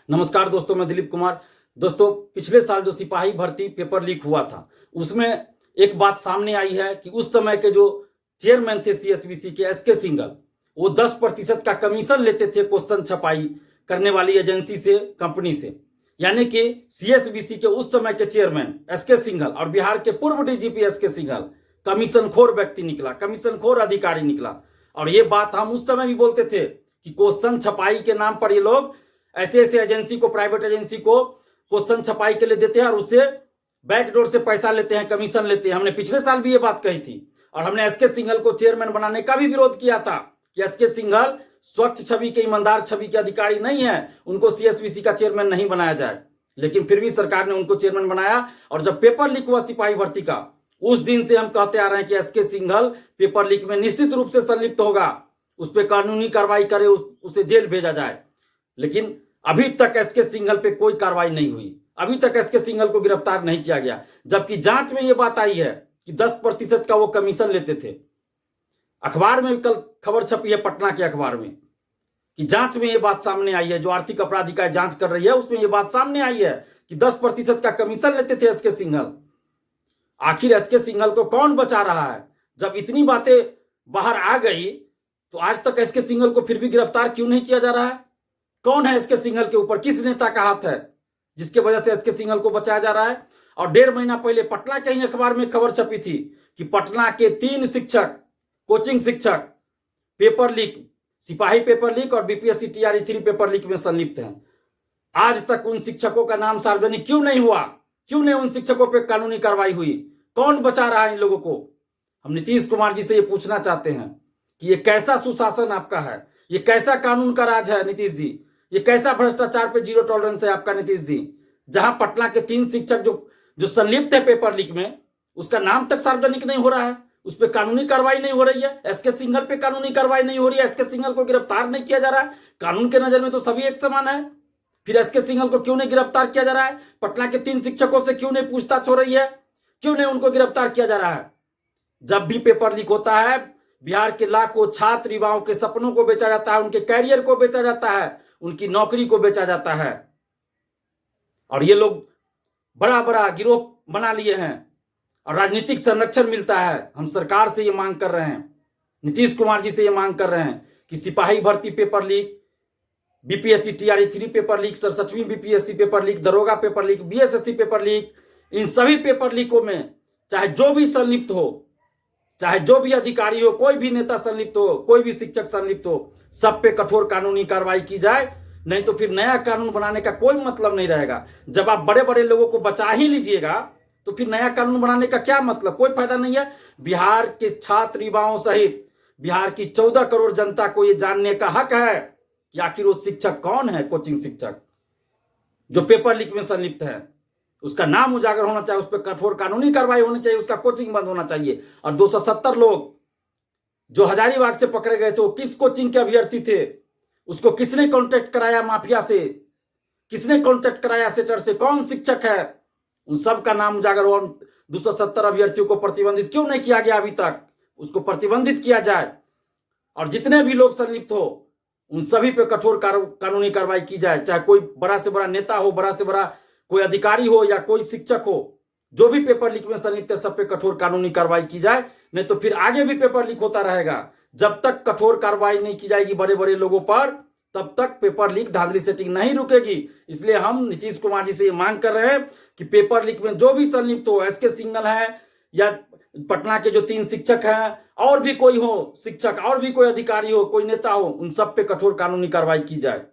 नमस्कार दोस्तों, मैं दिलीप कुमार। दोस्तों, पिछले साल जो सिपाही भर्ती पेपर लीक हुआ था, उसमें एक बात सामने आई है कि उस समय के जो चेयरमैन थे सीएसबीसी के, एसके सिंघल, वो 10% का कमीशन लेते थे क्वेश्चन छपाई करने वाली एजेंसी से, कंपनी से। यानी कि सीएसबीसी के उस समय के चेयरमैन एसके सिंघल और बिहार के पूर्व डीजीपी एसके सिंघल कमीशनखोर व्यक्ति निकला, कमीशनखोर अधिकारी निकला। और ये बात हम उस समय भी बोलते थे कि क्वेश्चन छपाई के नाम पर ये लोग ऐसे ऐसे एजेंसी को, प्राइवेट एजेंसी को क्वेश्चन छपाई के लिए देते हैं और उससे बैकडोर से पैसा लेते हैं, कमीशन लेते हैं। हमने पिछले साल भी ये बात कही थी और हमने एसके सिंघल को चेयरमैन बनाने का भी विरोध किया था कि एसके सिंघल स्वच्छ छवि के, ईमानदार छवि के अधिकारी नहीं है, उनको सीएसबीसी का चेयरमैन नहीं बनाया जाए। लेकिन फिर भी सरकार ने उनको चेयरमैन बनाया। और जब पेपर लीक हुआ सिपाही भर्ती का, उस दिन से हम कहते आ रहे हैं कि एसके सिंघल पेपर लीक में निश्चित रूप से संलिप्त होगा, उस पर कानूनी कार्रवाई करे, उसे जेल भेजा जाए। लेकिन अभी तक एसके सिंघल पे कोई कार्रवाई नहीं हुई, अभी तक एसके सिंघल को गिरफ्तार नहीं किया गया, जबकि जांच में यह बात आई है कि 10% का वो कमीशन लेते थे। अखबार में कल खबर छपी है, पटना के अखबार में, कि जांच में यह बात सामने आई है, जो आर्थिक अपराध इकाई जांच कर रही है उसमें यह बात सामने आई है कि 10% का कमीशन लेते थे एसके सिंघल। आखिर एसके सिंघल को कौन बचा रहा है? जब इतनी बातें बाहर आ गई तो आज तक एसके सिंघल को फिर भी गिरफ्तार क्यों नहीं किया जा रहा है? कौन है एसके सिंघल के ऊपर? किस नेता का हाथ है जिसके वजह से एसके सिंघल को बचाया जा रहा है? और 1.5 महीना पहले पटना के ही अखबार में खबर छपी थी कि पटना के 3 शिक्षक, कोचिंग शिक्षक पेपर लीक, सिपाही पेपर लीक और बीपीएससी टीआरई 3 पेपर लीक में संलिप्त हैं। आज तक उन शिक्षकों का नाम सार्वजनिक क्यों नहीं हुआ? क्यों नहीं उन शिक्षकों पर कानूनी कार्रवाई हुई? कौन बचा रहा है इन लोगों को? हम नीतीश कुमार जी से ये पूछना चाहते हैं कि ये कैसा सुशासन आपका है? ये कैसा कानून का राज है नीतीश जी? ये कैसा भ्रष्टाचार पे जीरो टॉलरेंस है आपका नीतीश जी? जहां पटना के 3 शिक्षक जो संलिप्त है पेपर लीक में, उसका नाम तक सार्वजनिक नहीं हो रहा है, उस पर कानूनी कार्रवाई नहीं हो रही है। एसके सिंघल पे कानूनी कार्रवाई नहीं हो रही है, एसके सिंघल को गिरफ्तार नहीं किया जा रहा है। कानून के नजर में तो सभी एक समान है, फिर एसके सिंघल को क्यों नहीं गिरफ्तार किया जा रहा है? पटना के 3 शिक्षकों से क्यों नहीं पूछताछ हो रही है? क्यों नहीं उनको गिरफ्तार किया जा रहा है? जब भी पेपर लीक होता है, बिहार के लाखों छात्र युवाओं के सपनों को बेचा जाता है, उनके कैरियर को बेचा जाता है, उनकी नौकरी को बेचा जाता है। और ये लोग बड़ा बड़ा गिरोह बना लिए हैं और राजनीतिक संरक्षण मिलता है। हम सरकार से ये मांग कर रहे हैं, नीतीश कुमार जी से ये मांग कर रहे हैं कि सिपाही भर्ती paper leak, BPSC TRE 3 paper leak, 67वीं बीपीएससी पेपर लीक, दरोगा paper leak, BSSC paper leak, इन सभी पेपर लीकों में चाहे जो भी संलिप्त हो, चाहे जो भी अधिकारी हो, कोई भी नेता संलिप्त हो, कोई भी शिक्षक संलिप्त हो, सब पे कठोर कानूनी कार्रवाई की जाए। नहीं तो फिर नया कानून बनाने का कोई मतलब नहीं रहेगा। जब आप बड़े बड़े लोगों को बचा ही लीजिएगा तो फिर नया कानून बनाने का क्या मतलब? कोई फायदा नहीं है। बिहार के छात्र युवाओं सहित बिहार की 14 करोड़ जनता को यह जानने का हक है कि आखिर वो शिक्षक कौन है, कोचिंग शिक्षक जो पेपर लीक में संलिप्त है। उसका नाम उजागर होना चाहिए, उस पर कठोर कानूनी कार्रवाई होनी चाहिए, उसका कोचिंग बंद होना चाहिए। और 270 लोग जो हजारीबाग से पकड़े गए थे, वो किस कोचिंग के अभ्यर्थी थे? उसको किसने कांटेक्ट कराया माफिया से? किसने कांटेक्ट कराया सेटर से? कौन शिक्षक है? उन सब का नाम उजागर हो। 270 अभ्यर्थियों को प्रतिबंधित क्यों नहीं किया गया अभी तक? उसको प्रतिबंधित किया जाए और जितने भी लोग संलिप्त हो उन सभी पे कठोर कानूनी कार्रवाई की जाए। चाहे कोई बड़ा से बड़ा नेता हो, बड़ा से बड़ा कोई अधिकारी हो या कोई शिक्षक हो, जो भी पेपर लीक में संलिप्त है, सब पे कठोर कानूनी कार्रवाई की जाए। नहीं तो फिर आगे भी पेपर लीक होता रहेगा। जब तक कठोर कार्रवाई नहीं की जाएगी बड़े बड़े लोगों पर, तब तक पेपर लीक, धांधली सेटिंग नहीं रुकेगी। इसलिए हम नीतीश कुमार जी से ये मांग कर रहे हैं कि पेपर लीक में जो भी संलिप्त हो, एसके सिंघल है या पटना के जो 3 शिक्षक हैं, और भी कोई हो शिक्षक, और भी कोई अधिकारी हो, कोई नेता हो, उन सब पे कठोर कानूनी कार्रवाई की जाए।